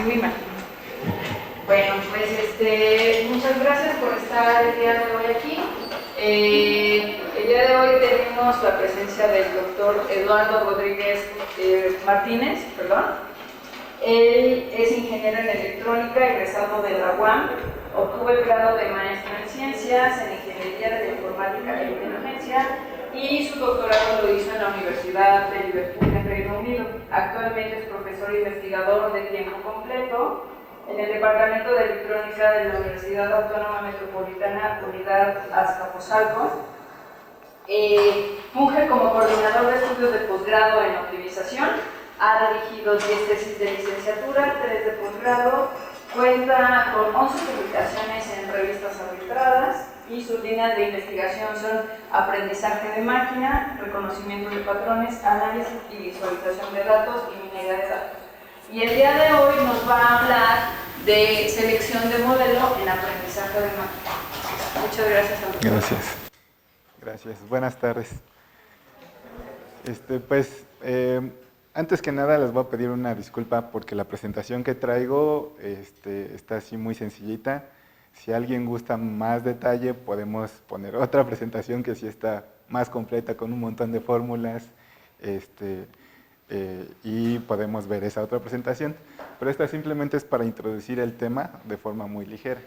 me imagino. Bueno, pues muchas gracias por estar el día de hoy aquí. El día de hoy tenemos la presencia del doctor Eduardo Rodríguez Martínez, perdón. Él es ingeniero en electrónica, egresado de la UAM, obtuvo el grado de maestro en ciencias, en ingeniería de informática e inteligencia, y su doctorado lo hizo en la Universidad de Liverpool, en Reino Unido. Actualmente es profesor investigador de tiempo completo en el Departamento de Electrónica de la Universidad Autónoma Metropolitana, Unidad Azcapotzalco. Funge como coordinador de estudios de posgrado en optimización. Ha dirigido 10 tesis de licenciatura, 3 de posgrado, cuenta con 11 publicaciones en revistas arbitradas y sus líneas de investigación son aprendizaje de máquina, reconocimiento de patrones, análisis y visualización de datos y minería de datos. Y el día de hoy nos va a hablar de selección de modelo en aprendizaje de máquina. Muchas gracias a todos. Gracias. Buenas tardes. Antes que nada les voy a pedir una disculpa porque la presentación que traigo está así muy sencillita. Si alguien gusta más detalle, podemos poner otra presentación que sí está más completa con un montón de fórmulas y podemos ver esa otra presentación. Pero esta simplemente es para introducir el tema de forma muy ligera.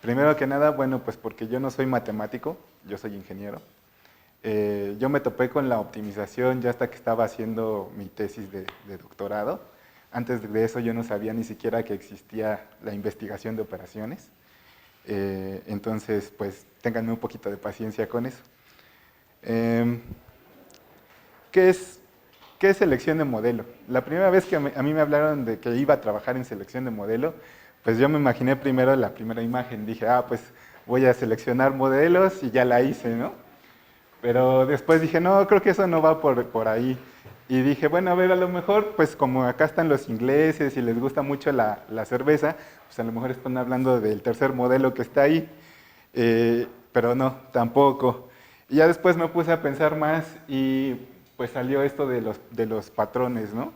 Primero que nada, bueno, pues porque yo no soy matemático, yo soy ingeniero. Yo me topé con la optimización ya hasta que estaba haciendo mi tesis de doctorado. Antes de eso yo no sabía ni siquiera que existía la investigación de operaciones. Entonces, pues, ténganme un poquito de paciencia con eso. ¿Qué es selección de modelo? La primera vez que a mí me hablaron de que iba a trabajar en selección de modelo, pues yo me imaginé primero la primera imagen. Dije, pues voy a seleccionar modelos y ya la hice, ¿no? Pero después dije, no, creo que eso no va por ahí. Y dije, bueno, a ver, a lo mejor, pues como acá están los ingleses y les gusta mucho la cerveza, pues a lo mejor están hablando del tercer modelo que está ahí. Pero no, tampoco. Y ya después me puse a pensar más y pues salió esto de los patrones, ¿no?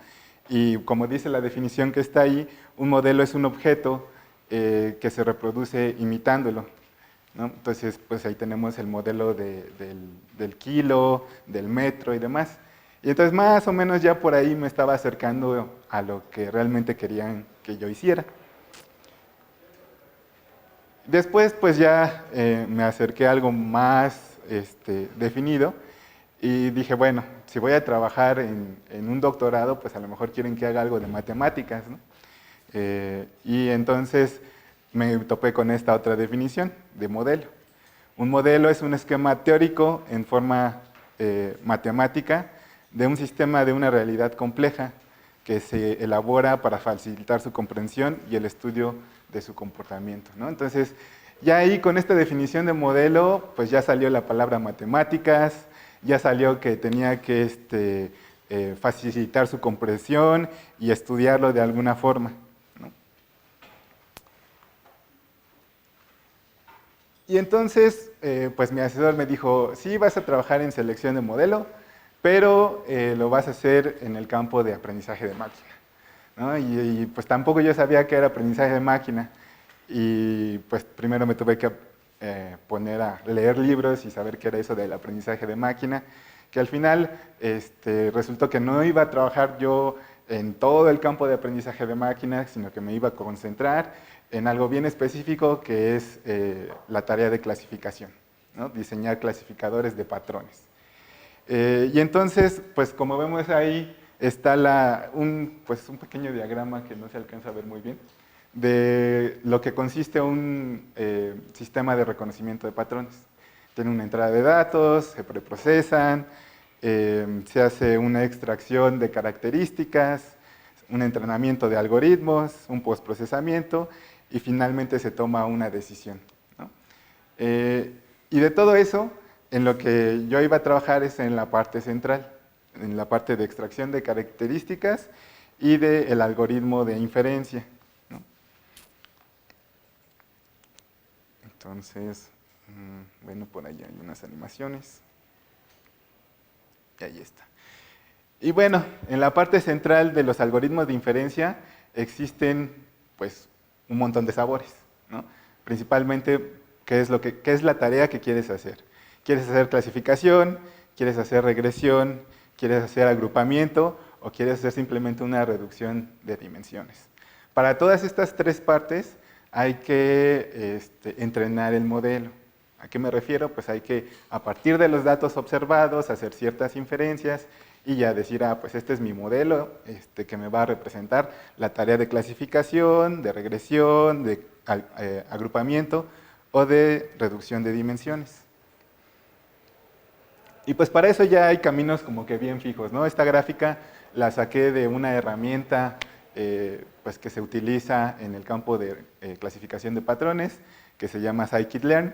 Y como dice la definición que está ahí, un modelo es un objeto que se reproduce imitándolo, ¿no? Entonces, pues ahí tenemos el modelo del kilo, del metro y demás. Y entonces más o menos ya por ahí me estaba acercando a lo que realmente querían que yo hiciera. Después, pues ya me acerqué a algo más definido y dije, bueno, si voy a trabajar en un doctorado, pues a lo mejor quieren que haga algo de matemáticas, ¿no? Y entonces me topé con esta otra definición de modelo. Un modelo es un esquema teórico en forma matemática de un sistema de una realidad compleja que se elabora para facilitar su comprensión y el estudio de su comportamiento, ¿no? Entonces, ya ahí con esta definición de modelo, pues ya salió la palabra matemáticas, ya salió que tenía que facilitar su comprensión y estudiarlo de alguna forma, ¿no? Y entonces, pues mi asesor me dijo, sí, vas a trabajar en selección de modelo, pero lo vas a hacer en el campo de aprendizaje de máquina, ¿no? Y pues tampoco yo sabía qué era aprendizaje de máquina. Y pues primero me tuve que poner a leer libros y saber qué era eso del aprendizaje de máquina, que al final resultó que no iba a trabajar yo en todo el campo de aprendizaje de máquina, sino que me iba a concentrar en algo bien específico que es la tarea de clasificación, ¿no? Diseñar clasificadores de patrones. Y entonces, pues como vemos ahí, está un pequeño diagrama que no se alcanza a ver muy bien, de lo que consiste un sistema de reconocimiento de patrones. Tiene una entrada de datos, se preprocesan, se hace una extracción de características, un entrenamiento de algoritmos, un postprocesamiento y finalmente se toma una decisión, ¿no? Y de todo eso, en lo que yo iba a trabajar es en la parte central, en la parte de extracción de características y del algoritmo de inferencia, ¿no? Entonces, bueno, por ahí hay unas animaciones. Y ahí está. Y bueno, en la parte central de los algoritmos de inferencia, existen pues un montón de sabores, ¿no? Principalmente, ¿qué es la tarea que quieres hacer? ¿Quieres hacer clasificación? ¿Quieres hacer regresión? ¿Quieres hacer agrupamiento? ¿O quieres hacer simplemente una reducción de dimensiones? Para todas estas tres partes hay que entrenar el modelo. ¿A qué me refiero? Pues hay que, a partir de los datos observados, hacer ciertas inferencias y ya decir, pues este es mi modelo que me va a representar la tarea de clasificación, de regresión, de agrupamiento o de reducción de dimensiones. Y pues para eso ya hay caminos como que bien fijos, ¿no? Esta gráfica la saqué de una herramienta pues que se utiliza en el campo de clasificación de patrones, que se llama scikit-learn,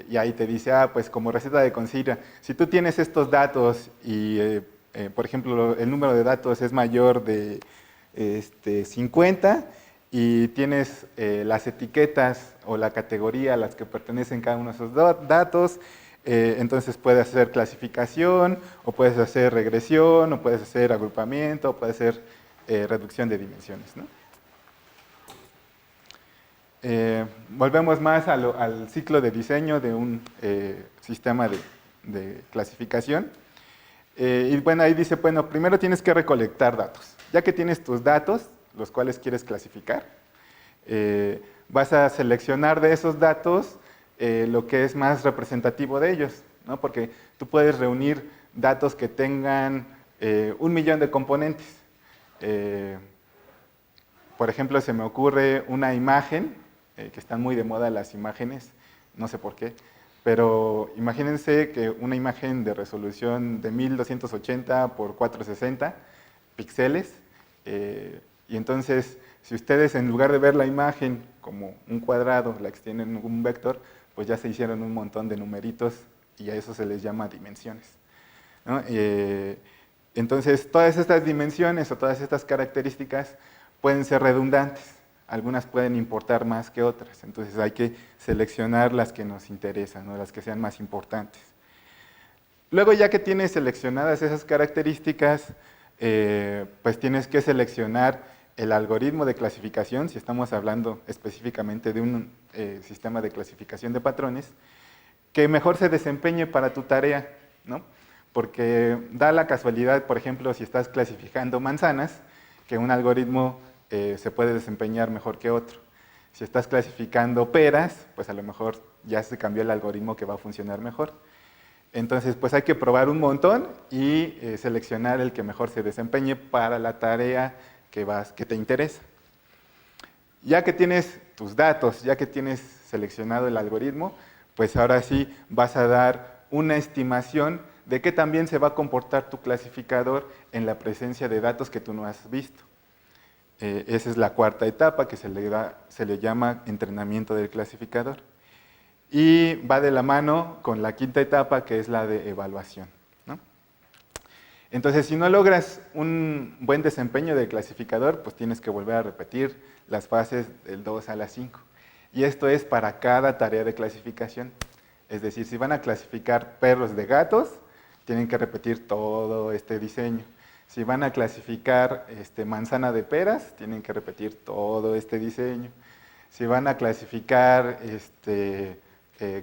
y ahí te dice, pues como receta de cocina, si tú tienes estos datos y, por ejemplo, el número de datos es mayor de 50 y tienes las etiquetas o la categoría a las que pertenecen cada uno de esos datos, entonces puedes hacer clasificación, o puedes hacer regresión, o puedes hacer agrupamiento, o puedes hacer reducción de dimensiones, ¿no? Volvemos más al ciclo de diseño de un sistema de clasificación. Y bueno, ahí dice, bueno, primero tienes que recolectar datos. Ya que tienes tus datos, los cuales quieres clasificar, vas a seleccionar de esos datos lo que es más representativo de ellos, ¿no? Porque tú puedes reunir datos que tengan 1.000.000 de componentes. Por ejemplo, se me ocurre una imagen, que están muy de moda las imágenes, no sé por qué, pero imagínense que una imagen de resolución de 1280 por 460 píxeles, y entonces, si ustedes en lugar de ver la imagen como un cuadrado, la extienden en un vector, pues ya se hicieron un montón de numeritos y a eso se les llama dimensiones, ¿no? Entonces, todas estas dimensiones o todas estas características pueden ser redundantes. Algunas pueden importar más que otras. Entonces, hay que seleccionar las que nos interesan, ¿no? Las que sean más importantes. Luego, ya que tienes seleccionadas esas características, pues tienes que seleccionar el algoritmo de clasificación, si estamos hablando específicamente de un sistema de clasificación de patrones, que mejor se desempeñe para tu tarea, ¿no? Porque da la casualidad, por ejemplo, si estás clasificando manzanas, que un algoritmo se puede desempeñar mejor que otro. Si estás clasificando peras, pues a lo mejor ya se cambió el algoritmo que va a funcionar mejor. Entonces, pues hay que probar un montón y seleccionar el que mejor se desempeñe para la tarea que te interesa. Ya que tienes tus datos, ya que tienes seleccionado el algoritmo, pues ahora sí vas a dar una estimación de qué también se va a comportar tu clasificador en la presencia de datos que tú no has visto. Esa es la cuarta etapa que se le llama entrenamiento del clasificador. Y va de la mano con la quinta etapa, que es la de evaluación, ¿no? Entonces, si no logras un buen desempeño del clasificador, pues tienes que volver a repetir las fases del 2 a la 5. Y esto es para cada tarea de clasificación. Es decir, si van a clasificar perros de gatos, tienen que repetir todo este diseño. Si van a clasificar manzana de peras, tienen que repetir todo este diseño. Si van a clasificar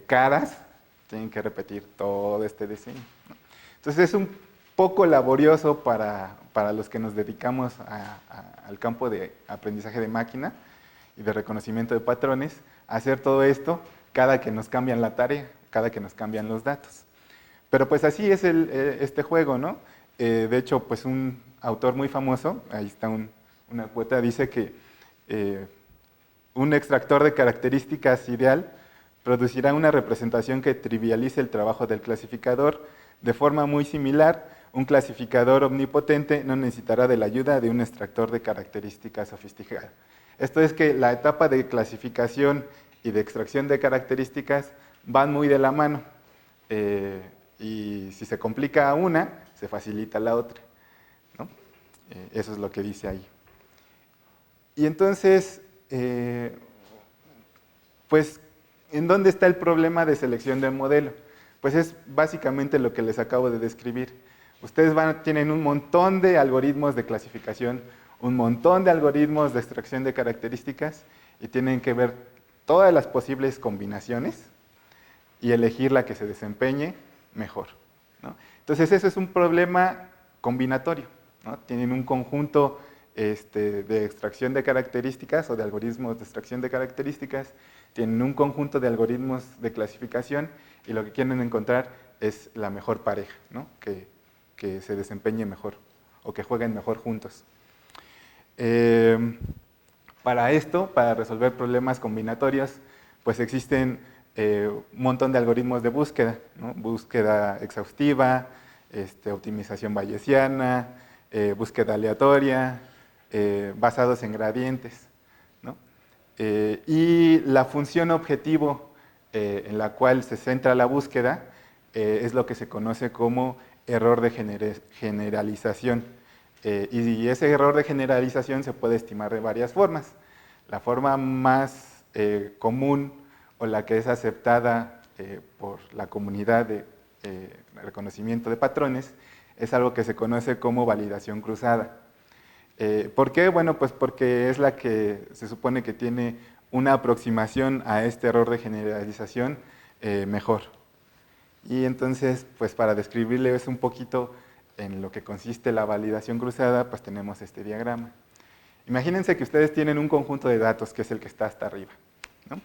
caras, tienen que repetir todo este diseño, ¿no? Entonces es un poco laborioso para los que nos dedicamos al campo de aprendizaje de máquina y de reconocimiento de patrones, hacer todo esto cada que nos cambian la tarea, cada que nos cambian los datos. Pero pues así es este juego, ¿no? De hecho, pues un autor muy famoso, ahí está una cuota, dice que un extractor de características ideal producirá una representación que trivialice el trabajo del clasificador. De forma muy similar, un clasificador omnipotente no necesitará de la ayuda de un extractor de características sofisticado. Esto es que la etapa de clasificación y de extracción de características van muy de la mano. Y si se complica una, se facilita la otra, ¿no? Eso es lo que dice ahí. Y entonces, pues, ¿en dónde está el problema de selección del modelo? Pues es básicamente lo que les acabo de describir. Ustedes tienen un montón de algoritmos de clasificación, un montón de algoritmos de extracción de características y tienen que ver todas las posibles combinaciones y elegir la que se desempeñe mejor, ¿no? Entonces, eso es un problema combinatorio, ¿no? Tienen un conjunto de extracción de características o de algoritmos de extracción de características, tienen un conjunto de algoritmos de clasificación y lo que quieren encontrar es la mejor pareja, ¿no? Que se desempeñe mejor o que jueguen mejor juntos. Para esto, para resolver problemas combinatorios, pues existen un montón de algoritmos de búsqueda, ¿no? Búsqueda exhaustiva, optimización bayesiana, búsqueda aleatoria, basados en gradientes, ¿no? Y la función objetivo en la cual se centra la búsqueda es lo que se conoce como error de generalización. Y ese error de generalización se puede estimar de varias formas. La forma más común o la que es aceptada por la comunidad de reconocimiento de patrones es algo que se conoce como validación cruzada. ¿Por qué? Bueno, pues porque es la que se supone que tiene una aproximación a este error de generalización mejor. Y entonces, pues para describirles un poquito en lo que consiste la validación cruzada, pues tenemos este diagrama. Imagínense que ustedes tienen un conjunto de datos, que es el que está hasta arriba, ¿no?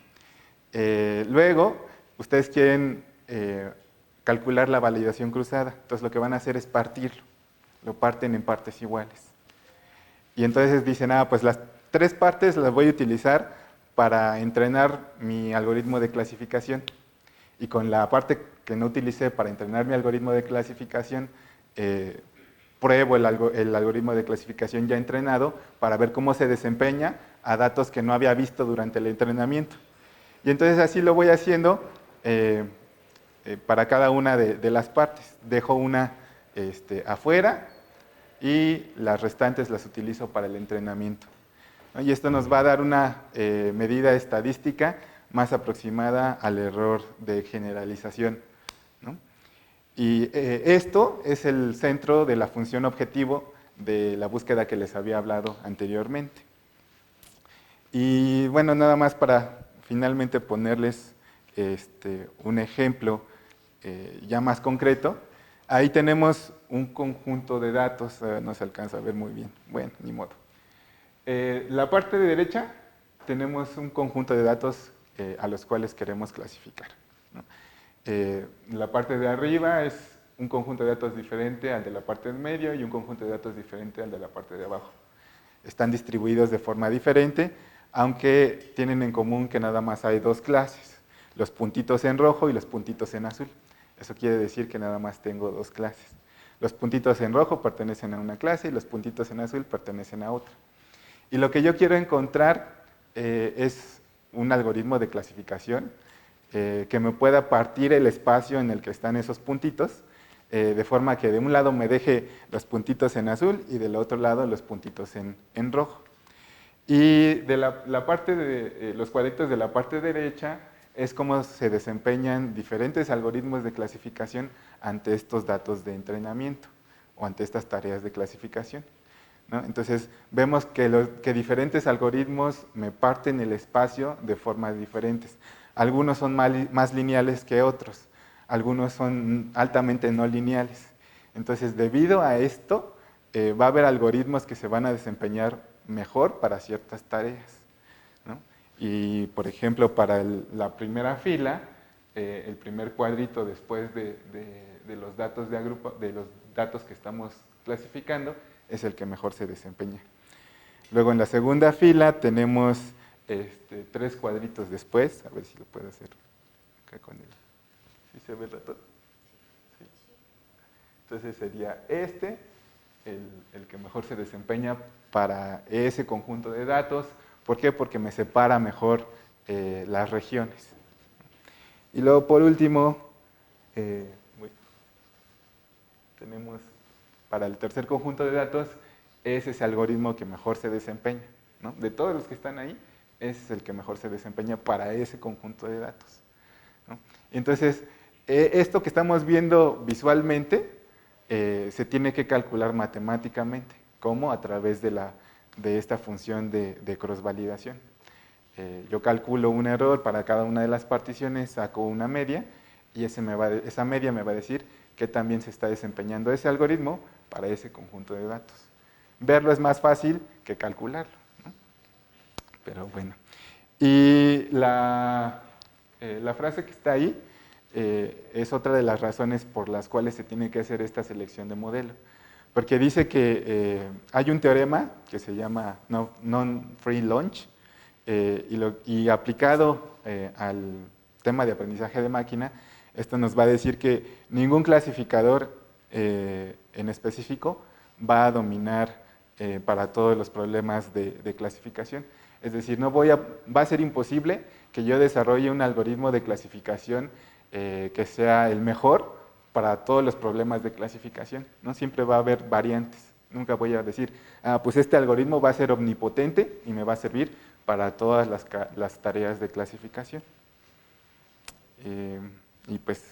Luego, ustedes quieren calcular la validación cruzada. Entonces, lo que van a hacer es partirlo. Lo parten en partes iguales. Y entonces dicen, pues las 3 partes las voy a utilizar para entrenar mi algoritmo de clasificación. Y con la parte que no utilicé para entrenar mi algoritmo de clasificación, pruebo el algoritmo de clasificación ya entrenado para ver cómo se desempeña a datos que no había visto durante el entrenamiento. Y entonces así lo voy haciendo para cada una de las partes. Dejo una afuera y las restantes las utilizo para el entrenamiento, ¿no? Y esto nos va a dar una medida estadística más aproximada al error de generalización, ¿no? Y esto es el centro de la función objetivo de la búsqueda que les había hablado anteriormente. Y bueno, nada más para finalmente ponerles un ejemplo ya más concreto. Ahí tenemos un conjunto de datos, no se alcanza a ver muy bien, bueno, ni modo. La parte de derecha tenemos un conjunto de datos a los cuales queremos clasificar, ¿no? La parte de arriba es un conjunto de datos diferente al de la parte del medio y un conjunto de datos diferente al de la parte de abajo. Están distribuidos de forma diferente, aunque tienen en común que nada más hay 2 clases, los puntitos en rojo y los puntitos en azul. Eso quiere decir que nada más tengo 2 clases. Los puntitos en rojo pertenecen a una clase y los puntitos en azul pertenecen a otra. Y lo que yo quiero encontrar es un algoritmo de clasificación que me pueda partir el espacio en el que están esos puntitos, de forma que de un lado me deje los puntitos en azul y del otro lado los puntitos en rojo. Y de la parte de los cuadritos de la parte derecha es cómo se desempeñan diferentes algoritmos de clasificación ante estos datos de entrenamiento o ante estas tareas de clasificación, ¿no? Entonces, vemos que diferentes algoritmos me parten el espacio de formas diferentes. Algunos son más lineales que otros, algunos son altamente no lineales. Entonces, debido a esto, va a haber algoritmos que se van a desempeñar mejor para ciertas tareas, ¿no? Y, por ejemplo, para la primera fila, el primer cuadrito después de los datos de los datos que estamos clasificando, es el que mejor se desempeña. Luego en la segunda fila tenemos 3 cuadritos después, a ver si lo puedo hacer acá con él. ¿Sí se ve el ratón? Sí. Entonces sería el que mejor se desempeña para ese conjunto de datos. ¿Por qué? Porque me separa mejor las regiones. Y luego por último, tenemos para el tercer conjunto de datos, es ese algoritmo que mejor se desempeña, ¿no? De todos los que están ahí, es el que mejor se desempeña para ese conjunto de datos, ¿no? Entonces, esto que estamos viendo visualmente se tiene que calcular matemáticamente. ¿Cómo? A través de de esta función de cross-validación. Yo calculo un error para cada una de las particiones, saco una media y esa media me va a decir que también se está desempeñando ese algoritmo para ese conjunto de datos. Verlo es más fácil que calcularlo, ¿no? Pero bueno. Y la frase que está ahí es otra de las razones por las cuales se tiene que hacer esta selección de modelo. Porque dice que hay un teorema que se llama non-free lunch y aplicado al tema de aprendizaje de máquina, esto nos va a decir que ningún clasificador en específico va a dominar para todos los problemas de clasificación. Es decir, va a ser imposible que yo desarrolle un algoritmo de clasificación que sea el mejor para todos los problemas de clasificación, ¿no? Siempre va a haber variantes. Nunca voy a decir, pues este algoritmo va a ser omnipotente y me va a servir para todas las tareas de clasificación. Y pues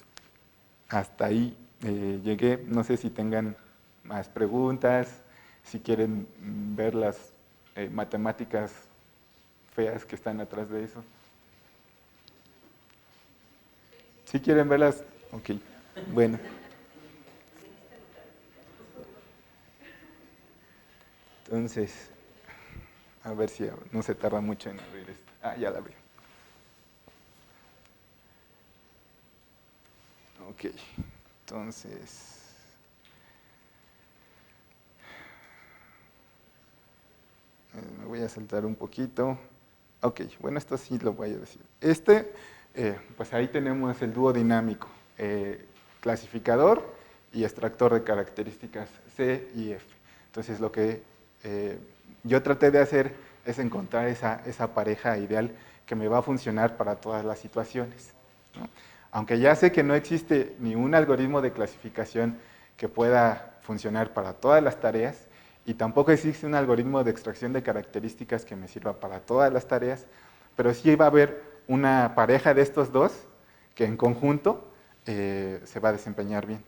hasta ahí llegué. No sé si tengan más preguntas, si quieren ver las matemáticas feas que están atrás de eso. ¿Sí quieren verlas? Ok, bueno. Entonces, a ver si no se tarda mucho en abrir esto. Ya la abrí. Ok, entonces... me voy a saltar un poquito. Ok, bueno, esto sí lo voy a decir. Pues ahí tenemos el dúo dinámico, clasificador y extractor de características C y F. Entonces lo que yo traté de hacer es encontrar esa pareja ideal que me va a funcionar para todas las situaciones, ¿no? Aunque ya sé que no existe ni un algoritmo de clasificación que pueda funcionar para todas las tareas, y tampoco existe un algoritmo de extracción de características que me sirva para todas las tareas, pero sí va a haber una pareja de estos dos que en conjunto se va a desempeñar bien.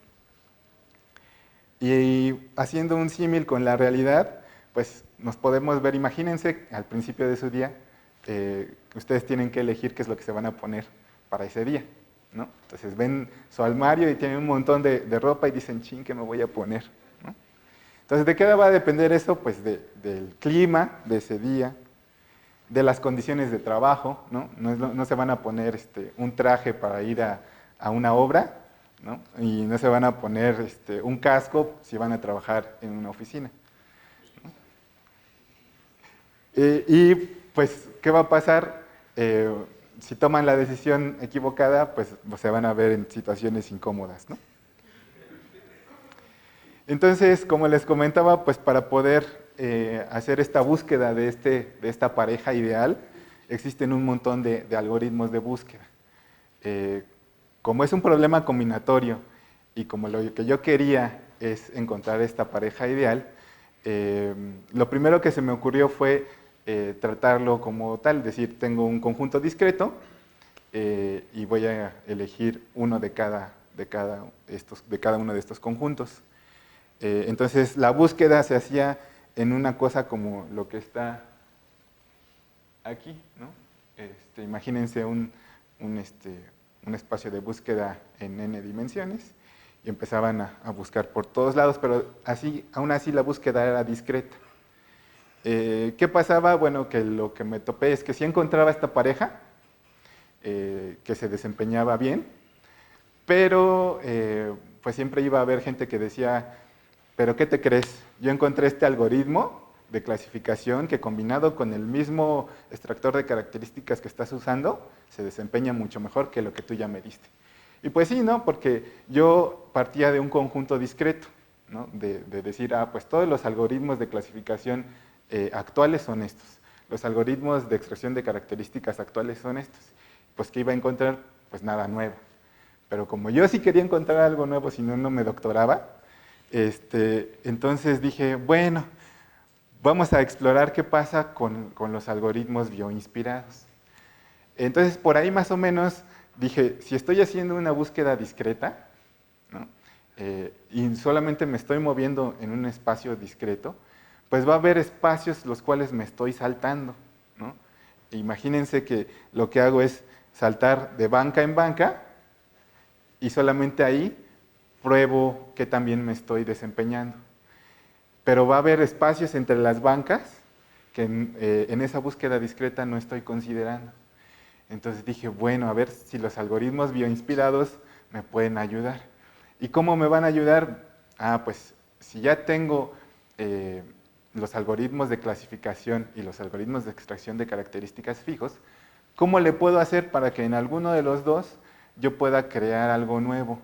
Y haciendo un símil con la realidad, pues nos podemos ver, imagínense al principio de su día, ustedes tienen que elegir qué es lo que se van a poner para ese día, ¿no? Entonces ven su armario y tienen un montón de ropa y dicen, chin, ¿qué me voy a poner? ¿No? Entonces, ¿de qué va a depender eso? Pues del clima de ese día, de las condiciones de trabajo, ¿no? No se van a poner un traje para ir a una obra, ¿no? Y no se van a poner un casco si van a trabajar en una oficina, ¿no? Y pues, ¿qué va a pasar? Si toman la decisión equivocada, pues se van a ver en situaciones incómodas, ¿no? Entonces, como les comentaba, pues para poder hacer esta búsqueda de esta pareja ideal, existen un montón de algoritmos de búsqueda. Como es un problema combinatorio y como lo que yo quería es encontrar esta pareja ideal, lo primero que se me ocurrió fue tratarlo como tal, es decir, tengo un conjunto discreto y voy a elegir uno de cada uno de estos conjuntos. Entonces, la búsqueda se hacía en una cosa como lo que está aquí, ¿no? Imagínense un espacio de búsqueda en n dimensiones y empezaban a buscar por todos lados, pero aún así la búsqueda era discreta. ¿Qué pasaba? Bueno, que lo que me topé es que si encontraba esta pareja que se desempeñaba bien, pero pues siempre iba a haber gente que decía, ¿pero qué te crees? Yo encontré este algoritmo de clasificación que combinado con el mismo extractor de características que estás usando, se desempeña mucho mejor que lo que tú ya me diste. Y pues sí, ¿no? Porque yo partía de un conjunto discreto, ¿no? De decir, pues todos los algoritmos de clasificación actuales son estos. Los algoritmos de extracción de características actuales son estos. Pues ¿qué iba a encontrar? Pues nada nuevo. Pero como yo sí quería encontrar algo nuevo, si no, no me doctoraba, entonces dije, bueno, vamos a explorar qué pasa con los algoritmos bioinspirados. Entonces, por ahí más o menos dije, si estoy haciendo una búsqueda discreta, ¿no? Y solamente me estoy moviendo en un espacio discreto, pues va a haber espacios los cuales me estoy saltando, ¿no? Imagínense que lo que hago es saltar de banca en banca y solamente ahí pruebo que también me estoy desempeñando. Pero va a haber espacios entre las bancas que en esa búsqueda discreta no estoy considerando. Entonces dije, bueno, a ver si los algoritmos bioinspirados me pueden ayudar. ¿Y cómo me van a ayudar? Pues si ya tengo los algoritmos de clasificación y los algoritmos de extracción de características fijos, ¿cómo le puedo hacer para que en alguno de los dos yo pueda crear algo nuevo?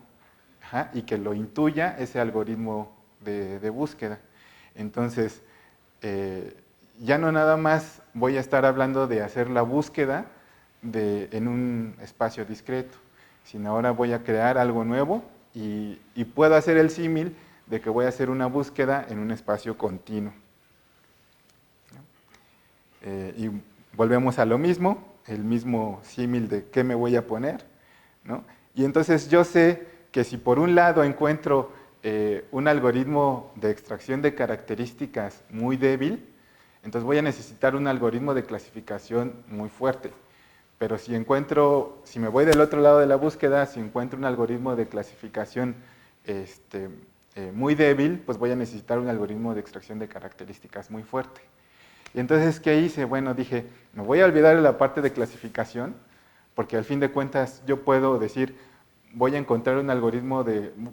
Y que lo intuya ese algoritmo de búsqueda. Entonces, ya no nada más voy a estar hablando de hacer la búsqueda en un espacio discreto, sino ahora voy a crear algo nuevo y puedo hacer el símil de que voy a hacer una búsqueda en un espacio continuo. Y volvemos a lo mismo, el mismo símil de qué me voy a poner, ¿no? Y entonces yo sé que si por un lado encuentro un algoritmo de extracción de características muy débil, entonces voy a necesitar un algoritmo de clasificación muy fuerte. Pero si me voy del otro lado de la búsqueda, si encuentro un algoritmo de clasificación muy débil, pues voy a necesitar un algoritmo de extracción de características muy fuerte. Y entonces, ¿qué hice? Bueno, dije, me voy a olvidar de la parte de clasificación, porque al fin de cuentas yo puedo decir, voy a encontrar un algoritmo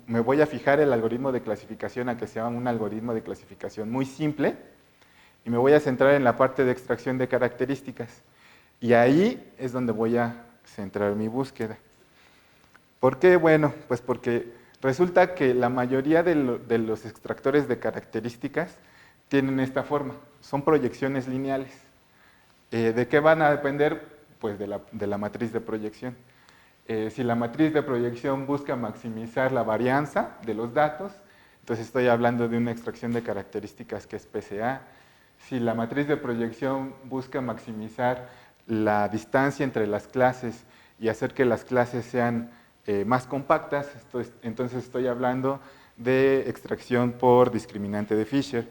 me voy a fijar el algoritmo de clasificación a que sea un algoritmo de clasificación muy simple, y me voy a centrar en la parte de extracción de características. Y ahí es donde voy a centrar mi búsqueda. ¿Por qué? Bueno, pues porque resulta que la mayoría de los extractores de características tienen esta forma, son proyecciones lineales. ¿De qué van a depender? Pues de la matriz de proyección. Si la matriz de proyección busca maximizar la varianza de los datos, entonces estoy hablando de una extracción de características que es PCA. Si la matriz de proyección busca maximizar la distancia entre las clases y hacer que las clases sean más compactas, entonces estoy hablando de extracción por discriminante de Fisher.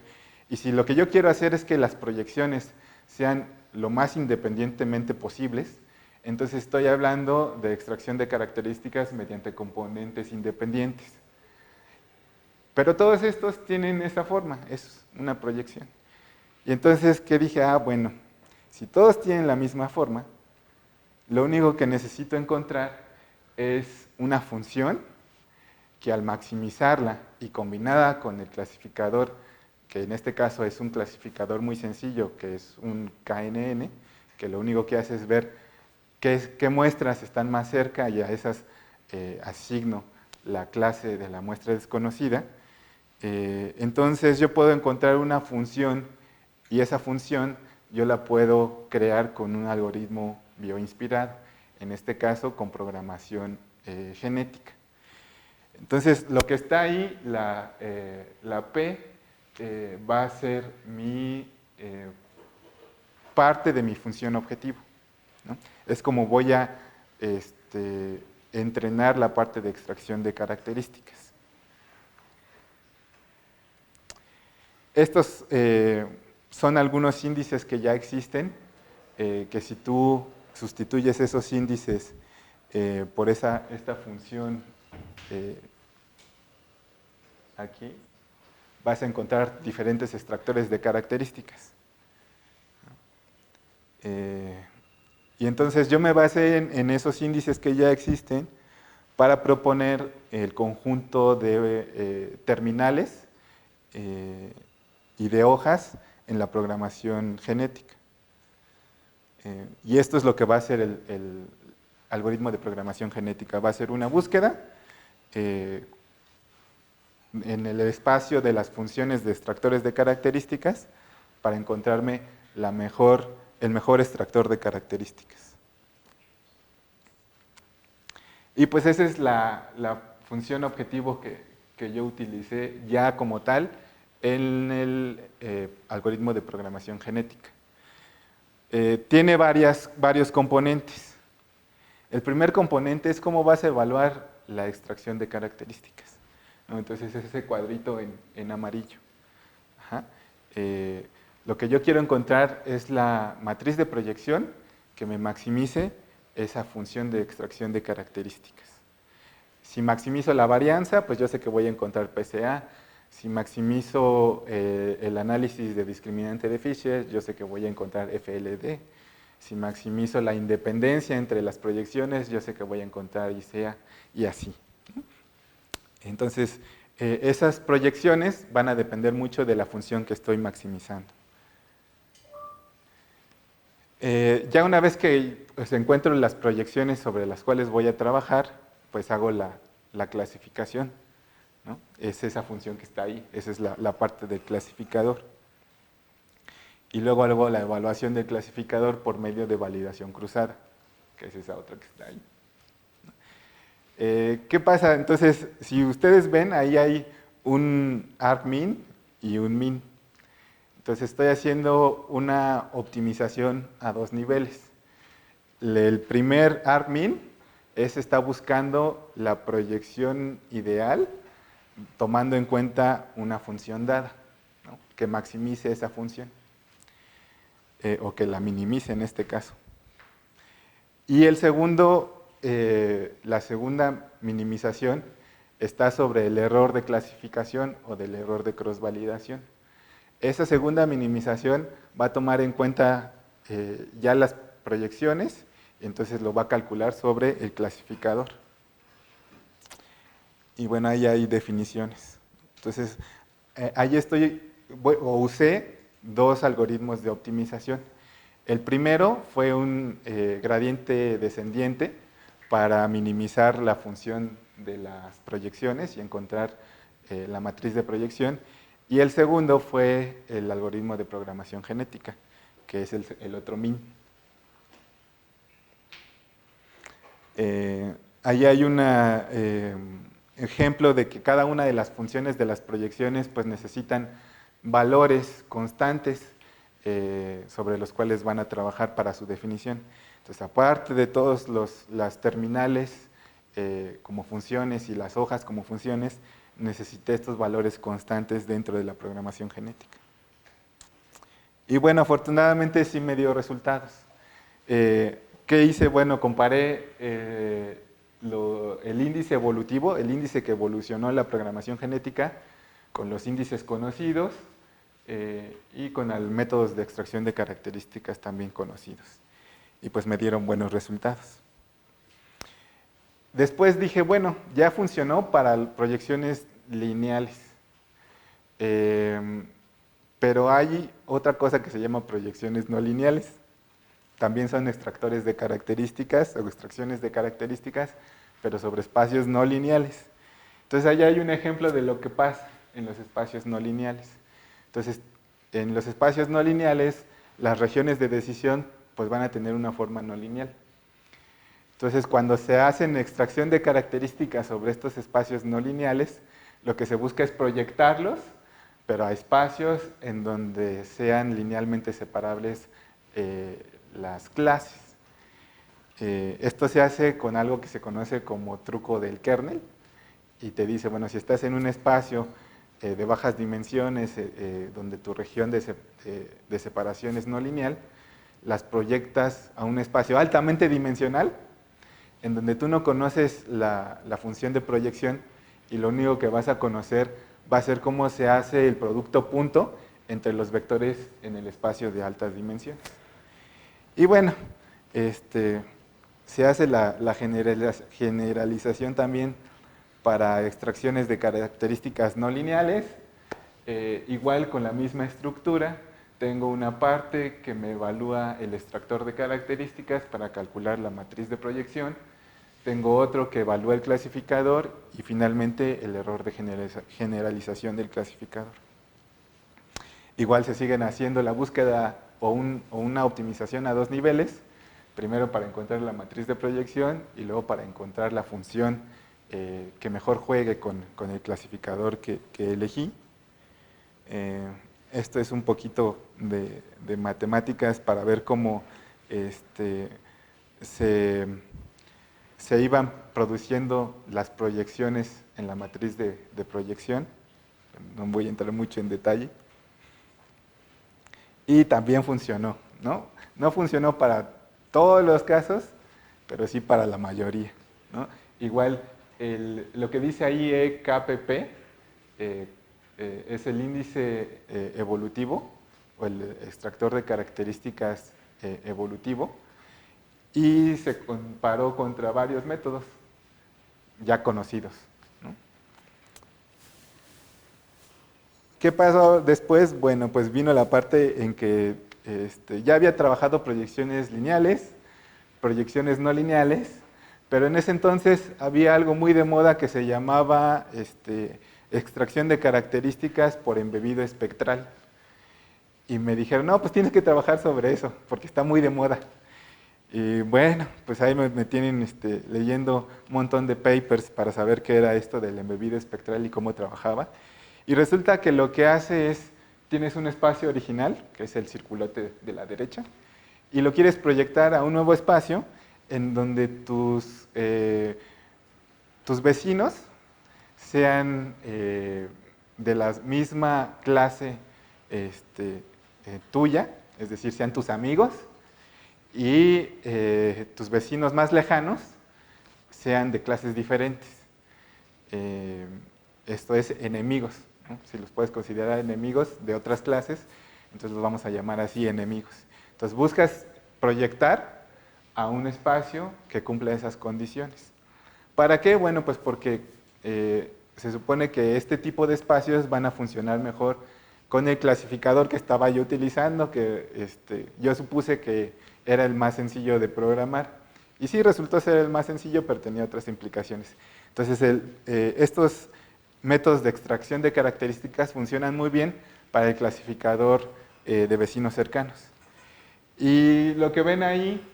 Y si lo que yo quiero hacer es que las proyecciones sean lo más independientemente posibles, entonces estoy hablando de extracción de características mediante componentes independientes. Pero todos estos tienen esa forma, es una proyección. Y entonces, ¿qué dije? Bueno, si todos tienen la misma forma, lo único que necesito encontrar es una función que al maximizarla y combinada con el clasificador, que en este caso es un clasificador muy sencillo, que es un KNN, que lo único que hace es ver qué muestras están más cerca y a esas asigno la clase de la muestra desconocida. Entonces yo puedo encontrar una función y esa función yo la puedo crear con un algoritmo bioinspirado, en este caso con programación genética. Entonces lo que está ahí, la P, va a ser parte de mi función objetivo, ¿no? Es como voy a entrenar la parte de extracción de características. Estos son algunos índices que ya existen, que si tú sustituyes esos índices por esta función aquí, vas a encontrar diferentes extractores de características. Y entonces yo me basé en esos índices que ya existen para proponer el conjunto de terminales y de hojas en la programación genética. Y esto es lo que va a hacer el algoritmo de programación genética. Va a ser una búsqueda en el espacio de las funciones de extractores de características para encontrarme el mejor extractor de características. Y pues esa es la función objetivo que yo utilicé ya como tal en el algoritmo de programación genética. Tiene varios componentes. El primer componente es cómo vas a evaluar la extracción de características, ¿no? Entonces es ese cuadrito en amarillo. Ajá. lo que yo quiero encontrar es la matriz de proyección que me maximice esa función de extracción de características. Si maximizo la varianza, pues yo sé que voy a encontrar PCA. Si maximizo el análisis de discriminante de Fisher, yo sé que voy a encontrar FLD. Si maximizo la independencia entre las proyecciones, yo sé que voy a encontrar ICEA y así. Entonces, esas proyecciones van a depender mucho de la función que estoy maximizando. Ya una vez que pues, encuentro las proyecciones sobre las cuales voy a trabajar, pues hago la clasificación, ¿no? Es esa función que está ahí, esa es la parte del clasificador. Y luego hago la evaluación del clasificador por medio de validación cruzada, que es esa otra que está ahí. ¿Qué pasa? Entonces, si ustedes ven, ahí hay un argmin y un min. Entonces estoy haciendo una optimización a dos niveles. El primer argmin está buscando la proyección ideal tomando en cuenta una función dada, ¿no? Que maximice esa función o que la minimice en este caso. Y el segundo, la segunda minimización está sobre el error de clasificación o del error de cross-validación. Esa segunda minimización va a tomar en cuenta ya las proyecciones y entonces lo va a calcular sobre el clasificador. Y bueno, ahí hay definiciones. Entonces, ahí usé dos algoritmos de optimización. El primero fue un gradiente descendiente para minimizar la función de las proyecciones y encontrar la matriz de proyección. Y el segundo fue el algoritmo de programación genética, que es el otro min. Ahí hay un ejemplo de que cada una de las funciones de las proyecciones pues, necesitan valores constantes sobre los cuales van a trabajar para su definición. Entonces, aparte de todas las terminales como funciones y las hojas como funciones, necesité estos valores constantes dentro de la programación genética. Y bueno, afortunadamente sí me dio resultados. ¿Qué hice? Bueno, comparé el índice evolutivo, el índice que evolucionó la programación genética, con los índices conocidos y con métodos de extracción de características también conocidos. Y pues me dieron buenos resultados. Después dije, bueno, ya funcionó para proyecciones lineales. Pero hay otra cosa que se llama proyecciones no lineales. También son extractores de características o extracciones de características, pero sobre espacios no lineales. Entonces, allá hay un ejemplo de lo que pasa en los espacios no lineales. Entonces, en los espacios no lineales, las regiones de decisión pues, van a tener una forma no lineal. Entonces, cuando se hacen extracción de características sobre estos espacios no lineales, lo que se busca es proyectarlos, pero a espacios en donde sean linealmente separables las clases. Esto se hace con algo que se conoce como truco del kernel, y te dice, bueno, si estás en un espacio de bajas dimensiones, donde tu región de separación es no lineal, las proyectas a un espacio altamente dimensional, en donde tú no conoces la función de proyección y lo único que vas a conocer va a ser cómo se hace el producto punto entre los vectores en el espacio de altas dimensiones. Y bueno, se hace la generalización también para extracciones de características no lineales, igual con la misma estructura. Tengo una parte que me evalúa el extractor de características para calcular la matriz de proyección. Tengo otro que evalúa el clasificador y finalmente el error de generalización del clasificador. Igual se siguen haciendo la búsqueda o una optimización a dos niveles, primero para encontrar la matriz de proyección y luego para encontrar la función que mejor juegue con el clasificador que elegí. Esto es un poquito de matemáticas para ver cómo se iban produciendo las proyecciones en la matriz de proyección. No voy a entrar mucho en detalle. y también funcionó, ¿no? No funcionó para todos los casos, pero sí para la mayoría, ¿no? Igual, lo que dice ahí EKPP es el índice evolutivo, o el extractor de características evolutivo, y se comparó contra varios métodos ya conocidos, ¿no? ¿Qué pasó después? Bueno, pues vino la parte en que ya había trabajado proyecciones lineales, proyecciones no lineales, pero en ese entonces había algo muy de moda que se llamaba extracción de características por embebido espectral. Y me dijeron, no, pues tienes que trabajar sobre eso, porque está muy de moda. Y bueno, pues ahí me tienen leyendo un montón de papers para saber qué era esto del embebido espectral y cómo trabajaba. Y resulta que lo que hace es, tienes un espacio original, que es el circulote de la derecha, y lo quieres proyectar a un nuevo espacio en donde tus vecinos sean de la misma clase tuya, es decir, sean tus amigos, y tus vecinos más lejanos sean de clases diferentes. Esto es enemigos, ¿no? Si los puedes considerar enemigos de otras clases, entonces los vamos a llamar así enemigos. Entonces buscas proyectar a un espacio que cumpla esas condiciones. ¿Para qué? Bueno, pues porque se supone que este tipo de espacios van a funcionar mejor con el clasificador que estaba yo utilizando, que yo supuse que era el más sencillo de programar. Y sí, resultó ser el más sencillo, pero tenía otras implicaciones. Entonces, estos métodos de extracción de características funcionan muy bien para el clasificador de vecinos cercanos. Y lo que ven ahí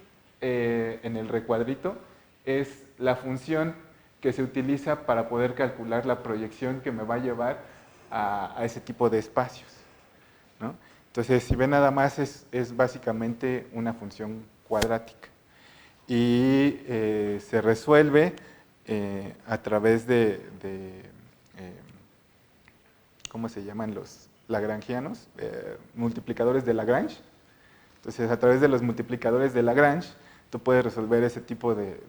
en el recuadrito es la función que se utiliza para poder calcular la proyección que me va a llevar a ese tipo de espacios, ¿no? Entonces, si ven nada más, es básicamente una función cuadrática. Y se resuelve a través de ¿cómo se llaman los lagrangianos? Multiplicadores de Lagrange. Entonces, a través de los multiplicadores de Lagrange, tú puedes resolver ese tipo de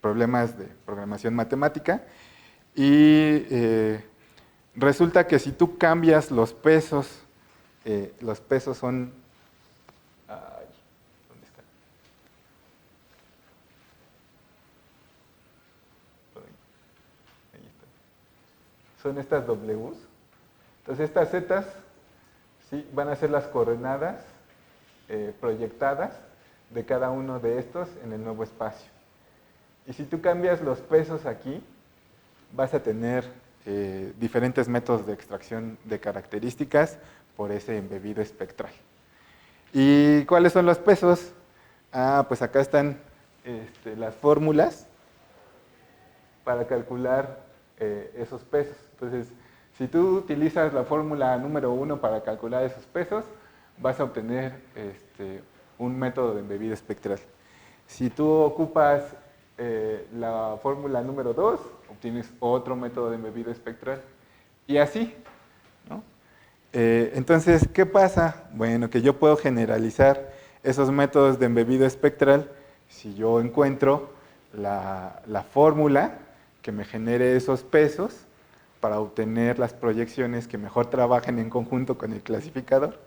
problemas de programación matemática. Y resulta que si tú cambias los pesos son... Ay, ¿dónde está? Ahí está. Son estas Ws. Entonces estas zetas, ¿sí?, van a ser las coordenadas proyectadas de cada uno de estos en el nuevo espacio. Y si tú cambias los pesos aquí, vas a tener diferentes métodos de extracción de características por ese embebido espectral. ¿Y cuáles son los pesos? Pues acá están las fórmulas para calcular esos pesos. Entonces, si tú utilizas la fórmula número 1 para calcular esos pesos, vas a obtener un método de embebido espectral. Si tú ocupas la fórmula número 2, obtienes otro método de embebido espectral. Y así, ¿no? Entonces, ¿qué pasa? Bueno, que yo puedo generalizar esos métodos de embebido espectral si yo encuentro la fórmula que me genere esos pesos para obtener las proyecciones que mejor trabajen en conjunto con el clasificador.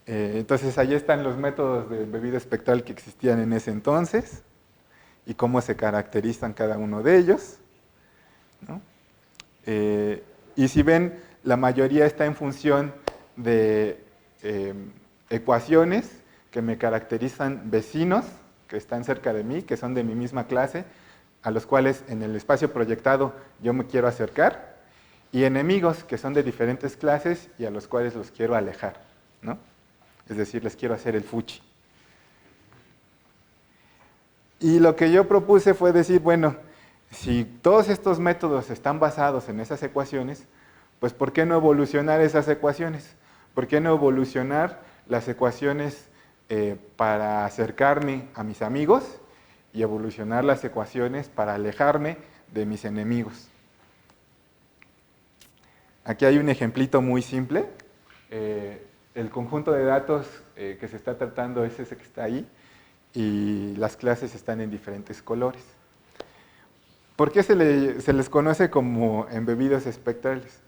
Entonces, ahí están los métodos de embebido espectral que existían en ese entonces y cómo se caracterizan cada uno de ellos, ¿no? Y si ven, la mayoría está en función de ecuaciones que me caracterizan vecinos que están cerca de mí, que son de mi misma clase, a los cuales en el espacio proyectado yo me quiero acercar, y enemigos que son de diferentes clases y a los cuales los quiero alejar, ¿no? Es decir, les quiero hacer el fuchi. Y lo que yo propuse fue decir, bueno, si todos estos métodos están basados en esas ecuaciones, pues ¿por qué no evolucionar esas ecuaciones? ¿Por qué no evolucionar las ecuaciones para acercarme a mis amigos y evolucionar las ecuaciones para alejarme de mis enemigos? aquí hay un ejemplito muy simple. El conjunto de datos que se está tratando es ese que está ahí y las clases están en diferentes colores. ¿Por qué se les conoce como embebidos espectrales?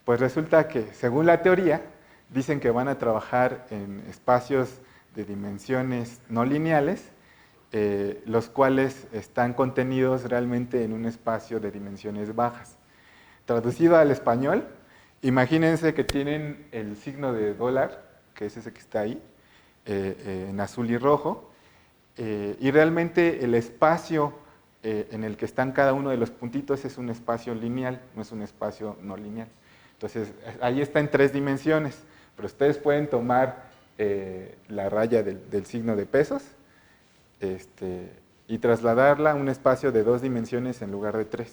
Pues resulta que, según la teoría, dicen que van a trabajar en espacios de dimensiones no lineales, los cuales están contenidos realmente en un espacio de dimensiones bajas. Traducido al español, imagínense que tienen el signo de dólar, que es ese que está ahí, en azul y rojo, y realmente el espacio en el que están cada uno de los puntitos es un espacio lineal, no es un espacio no lineal. Entonces, ahí está en 3 dimensiones, pero ustedes pueden tomar la raya del signo de pesos y trasladarla a un espacio de 2 dimensiones en lugar de 3.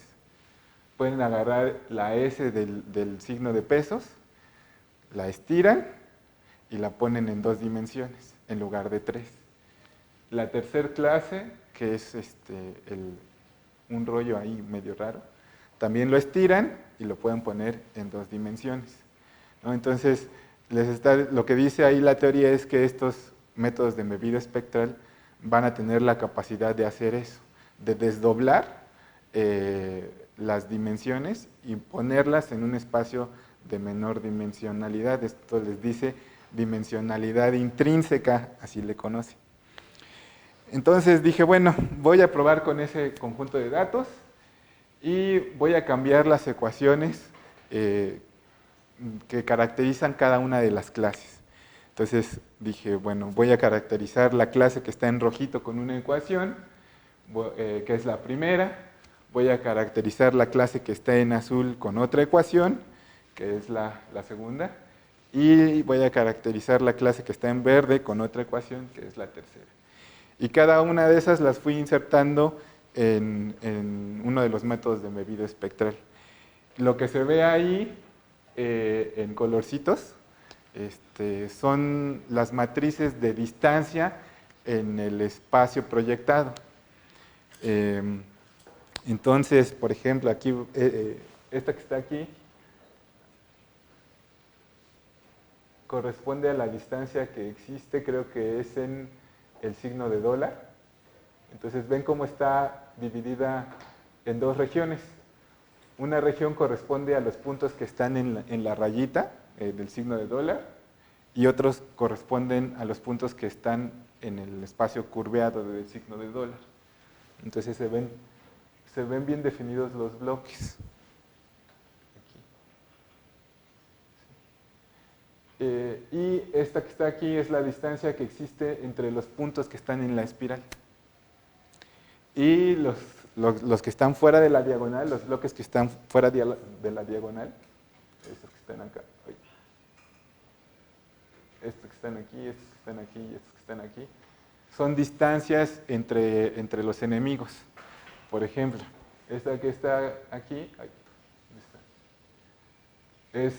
Pueden agarrar la S del signo de pesos, la estiran y la ponen en 2 dimensiones en lugar de 3. La tercera clase, que es un rollo ahí medio raro, también lo estiran y lo pueden poner en 2 dimensiones, ¿no? Entonces, lo que dice ahí la teoría es que estos métodos de embebido espectral van a tener la capacidad de hacer eso, de desdoblar las dimensiones y ponerlas en un espacio de menor dimensionalidad. Esto les dice dimensionalidad intrínseca, así le conoce. Entonces dije, bueno, voy a probar con ese conjunto de datos y voy a cambiar las ecuaciones que caracterizan cada una de las clases. Entonces dije, bueno, voy a caracterizar la clase que está en rojito con una ecuación, que es la primera. Voy a caracterizar la clase que está en azul con otra ecuación, que es la segunda. Y voy a caracterizar la clase que está en verde con otra ecuación, que es la tercera. Y cada una de esas las fui insertando en uno de los métodos de embebido espectral. Lo que se ve ahí en colorcitos son las matrices de distancia en el espacio proyectado. Entonces, por ejemplo, aquí, esta que está aquí corresponde a la distancia que existe, creo que es en el signo de dólar. Entonces, ven cómo está dividida en 2 regiones. Una región corresponde a los puntos que están en la rayita del signo de dólar y otros corresponden a los puntos que están en el espacio curveado del signo de dólar. Entonces se ven bien definidos los bloques. Y esta que está aquí es la distancia que existe entre los puntos que están en la espiral. Y los que están fuera de la diagonal, los bloques que están fuera de la diagonal, estos que están acá, estos que están aquí, estos que están aquí y estos que están aquí, son distancias entre los enemigos. Por ejemplo, esta que está aquí, es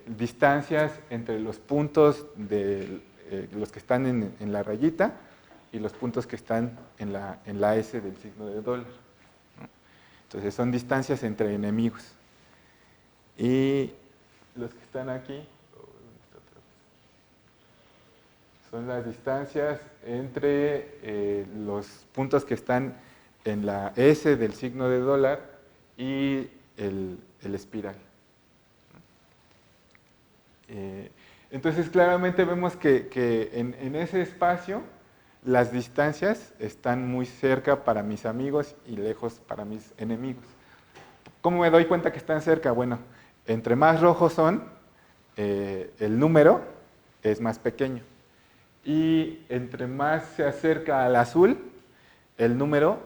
distancias entre los puntos de los que están en la rayita y los puntos que están en la S del signo de dólar, ¿no? Entonces son distancias entre enemigos. Y los que están aquí son las distancias entre los puntos que están en la S del signo de dólar y el espiral. Entonces claramente vemos que en ese espacio las distancias están muy cerca para mis amigos y lejos para mis enemigos. ¿Cómo me doy cuenta que están cerca? Bueno, entre más rojos son, el número es más pequeño. Y entre más se acerca al azul, el número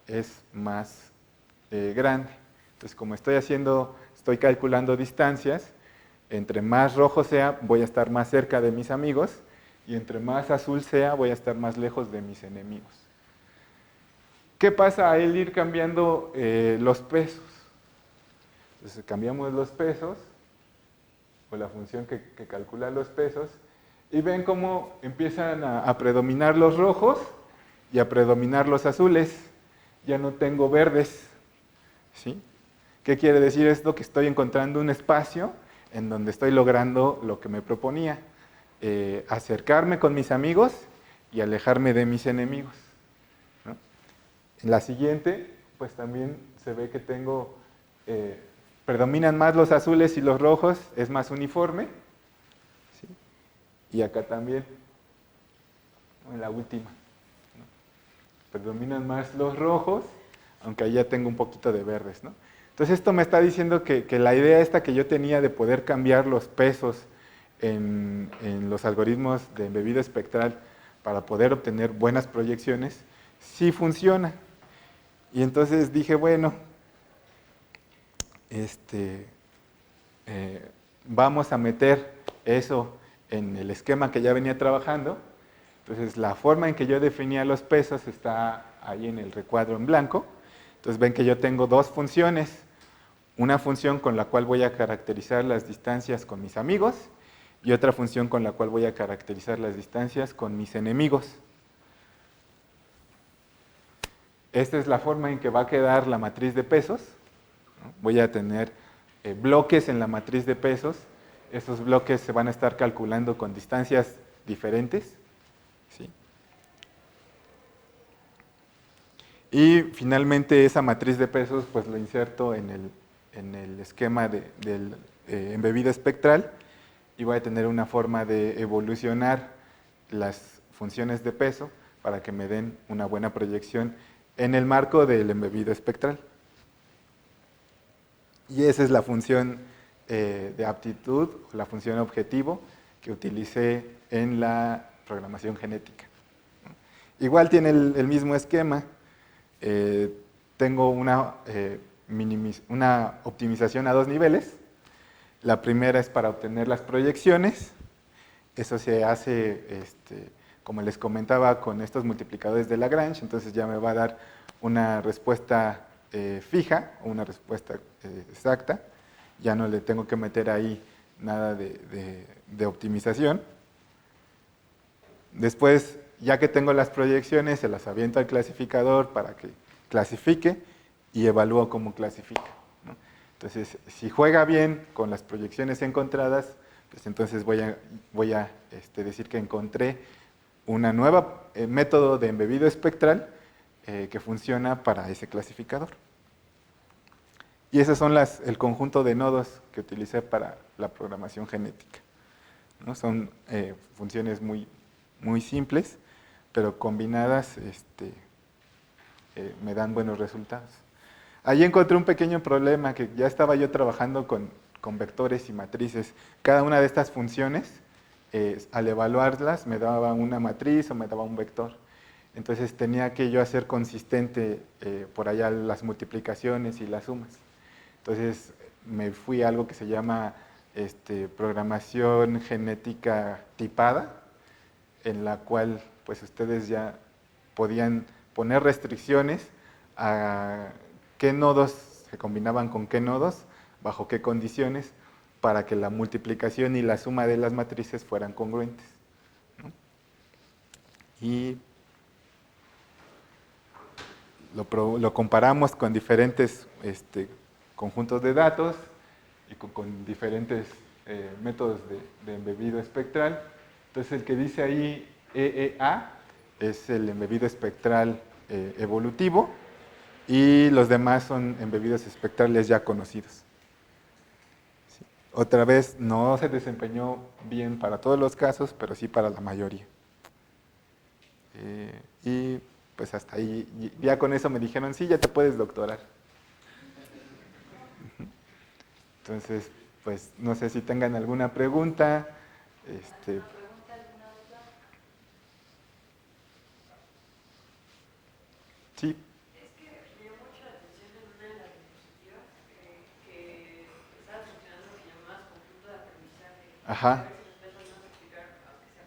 es más grande. Entonces, como estoy calculando distancias, entre más rojo sea, voy a estar más cerca de mis amigos, y entre más azul sea, voy a estar más lejos de mis enemigos. ¿Qué pasa al ir cambiando los pesos? Entonces cambiamos los pesos, o la función que calcula los pesos, y ven cómo empiezan a predominar los rojos y a predominar los azules. Ya no tengo verdes, ¿sí? ¿Qué quiere decir esto? Que estoy encontrando un espacio en donde estoy logrando lo que me proponía, acercarme con mis amigos y alejarme de mis enemigos, ¿no? En la siguiente, pues también se ve que tengo, predominan más los azules y los rojos, es más uniforme, ¿sí? Y acá también, en la última, ¿no? Predominan más los rojos, aunque ahí ya tengo un poquito de verdes, ¿no? Entonces esto me está diciendo que la idea esta que yo tenía de poder cambiar los pesos en los algoritmos de embebido espectral para poder obtener buenas proyecciones, sí funciona. Y entonces dije, bueno, vamos a meter eso en el esquema que ya venía trabajando. Entonces la forma en que yo definía los pesos está ahí en el recuadro en blanco. Entonces ven que yo tengo dos funciones. Una función con la cual voy a caracterizar las distancias con mis amigos y otra función con la cual voy a caracterizar las distancias con mis enemigos. Esta es la forma en que va a quedar la matriz de pesos, ¿no? Voy a tener bloques en la matriz de pesos. Esos bloques se van a estar calculando con distancias diferentes, ¿sí? Y finalmente esa matriz de pesos pues lo inserto en el esquema del embebido espectral y voy a tener una forma de evolucionar las funciones de peso para que me den una buena proyección en el marco del embebido espectral. Y esa es la función de aptitud, o la función objetivo que utilicé en la programación genética. Igual tiene el mismo esquema. Tengo una optimización a dos niveles. La primera es para obtener las proyecciones. Eso se hace, como les comentaba, con estos multiplicadores de Lagrange. Entonces ya me va a dar una respuesta fija, o una respuesta exacta. Ya no le tengo que meter ahí nada de optimización. Después, ya que tengo las proyecciones, se las aviento al clasificador para que clasifique y evalúo cómo clasifica, ¿no? Entonces, si juega bien con las proyecciones encontradas, pues entonces voy a decir que encontré una nueva método de embebido espectral que funciona para ese clasificador. Y esos son el conjunto de nodos que utilicé para la programación genética, ¿no? Son funciones muy simples, pero combinadas me dan buenos resultados. Allí encontré un pequeño problema, que ya estaba yo trabajando con vectores y matrices. Cada una de estas funciones, al evaluarlas, me daba una matriz o me daba un vector. Entonces tenía que yo hacer consistente por allá las multiplicaciones y las sumas. Entonces me fui a algo que se llama programación genética tipada, en la cual pues ustedes ya podían poner restricciones a qué nodos se combinaban con qué nodos, bajo qué condiciones, para que la multiplicación y la suma de las matrices fueran congruentes, ¿no? Y lo comparamos con diferentes conjuntos de datos y con diferentes métodos de embebido espectral. Entonces el que dice ahí EEA es el embebido espectral evolutivo y los demás son embebidos espectrales ya conocidos. Sí. Otra vez, no se desempeñó bien para todos los casos, pero sí para la mayoría. Y pues hasta ahí, ya con eso me dijeron, sí, ya te puedes doctorar. Entonces, pues no sé si tengan alguna pregunta. Sí. Es que me llamó mucho la atención en una de las diapositivas que estaba funcionando lo que llamabas conjunto de aprendizaje. Ajá. A ver si nos puedes más explicar, aunque sea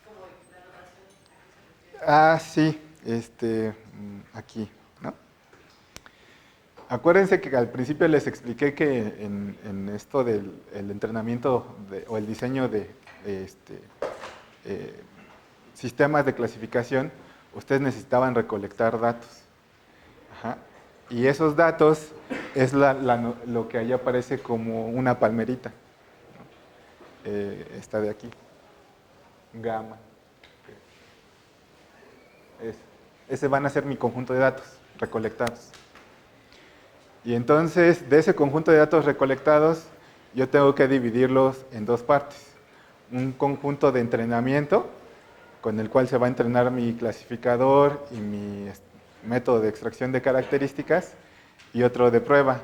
como la notación, a qué se refiere. Ah, sí, aquí, ¿no? Acuérdense que al principio les expliqué que en esto del entrenamiento o el diseño de sistemas de clasificación, ustedes necesitaban recolectar datos. Ajá. Y esos datos es lo que allá aparece como una palmerita. esta de aquí, gamma. Ese van a ser mi conjunto de datos recolectados. Y entonces, de ese conjunto de datos recolectados, yo tengo que dividirlos en dos partes. Un conjunto de entrenamiento, con el cual se va a entrenar mi clasificador y mi método de extracción de características, y otro de prueba,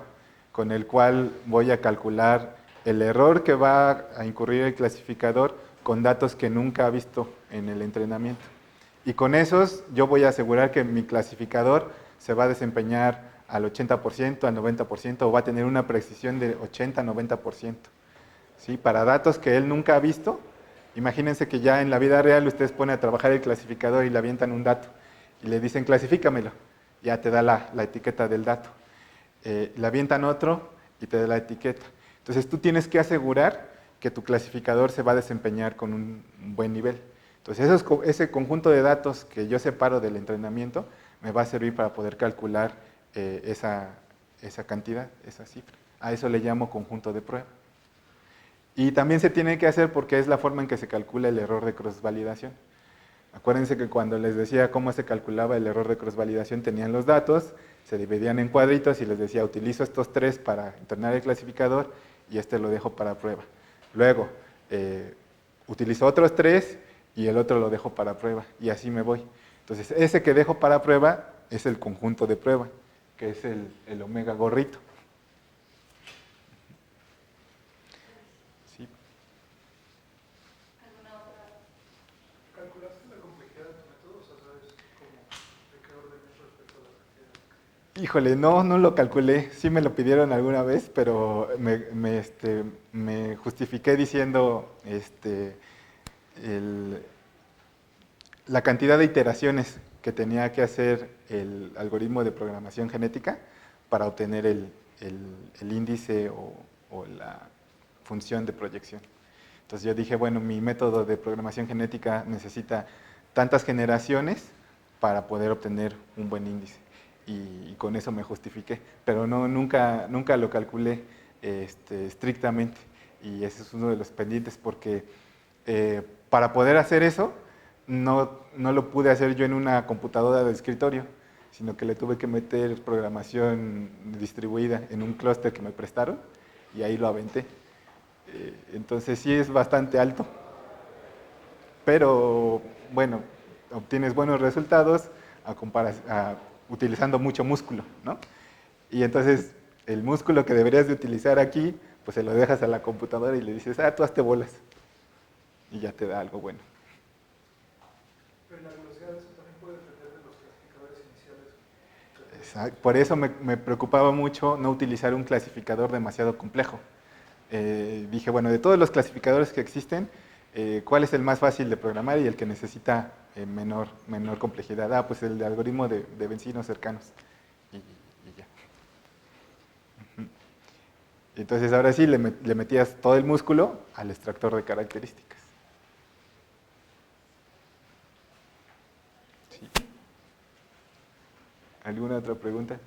con el cual voy a calcular el error que va a incurrir el clasificador con datos que nunca ha visto en el entrenamiento. Y con esos yo voy a asegurar que mi clasificador se va a desempeñar al 80%, al 90%, o va a tener una precisión de 80-90%. ¿Sí? Para datos que él nunca ha visto, imagínense que ya en la vida real ustedes ponen a trabajar el clasificador y le avientan un dato y le dicen clasifícamelo, ya te da la etiqueta del dato. Le avientan otro y te da la etiqueta. Entonces tú tienes que asegurar que tu clasificador se va a desempeñar con un buen nivel. Entonces ese conjunto de datos que yo separo del entrenamiento me va a servir para poder calcular esa cantidad, esa cifra. A eso le llamo conjunto de prueba. Y también se tiene que hacer porque es la forma en que se calcula el error de cross-validación. Acuérdense que cuando les decía cómo se calculaba el error de cross-validación, tenían los datos, se dividían en cuadritos y les decía, utilizo estos tres para entrenar el clasificador y este lo dejo para prueba. Luego, utilizo otros tres y el otro lo dejo para prueba y así me voy. Entonces, ese que dejo para prueba es el conjunto de prueba, que es el omega gorrito. Sí. ¿Alguna otra? ¿Calculaste la complejidad de tu método? O sea, ¿sabes cómo, de qué orden es respecto a las cantidades? Híjole, no lo calculé. Sí me lo pidieron alguna vez, pero me justifiqué diciendo la cantidad de iteraciones que tenía que hacer el algoritmo de programación genética para obtener el índice o la función de proyección. Entonces yo dije, bueno, mi método de programación genética necesita tantas generaciones para poder obtener un buen índice. Y con eso me justifiqué, pero nunca lo calculé estrictamente. Y ese es uno de los pendientes porque para poder hacer eso, no lo pude hacer yo en una computadora de escritorio, sino que le tuve que meter programación distribuida en un clúster que me prestaron y ahí lo aventé. Entonces sí es bastante alto, pero bueno, obtienes buenos resultados utilizando mucho músculo, ¿no? Y entonces el músculo que deberías de utilizar aquí, pues se lo dejas a la computadora y le dices, tú hazte bolas, y ya te da algo bueno. Pero la velocidad de eso también puede depender de los clasificadores iniciales. Exacto. Por eso me preocupaba mucho no utilizar un clasificador demasiado complejo. Dije, bueno, de todos los clasificadores que existen, ¿cuál es el más fácil de programar y el que necesita menor complejidad? Pues el de algoritmo de vecinos cercanos. Y ya. Entonces ahora sí le metías todo el músculo al extractor de características. Sí. ¿Alguna otra pregunta?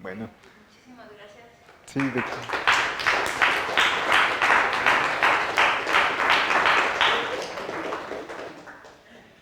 Bueno. Muchísimas gracias. Sí, de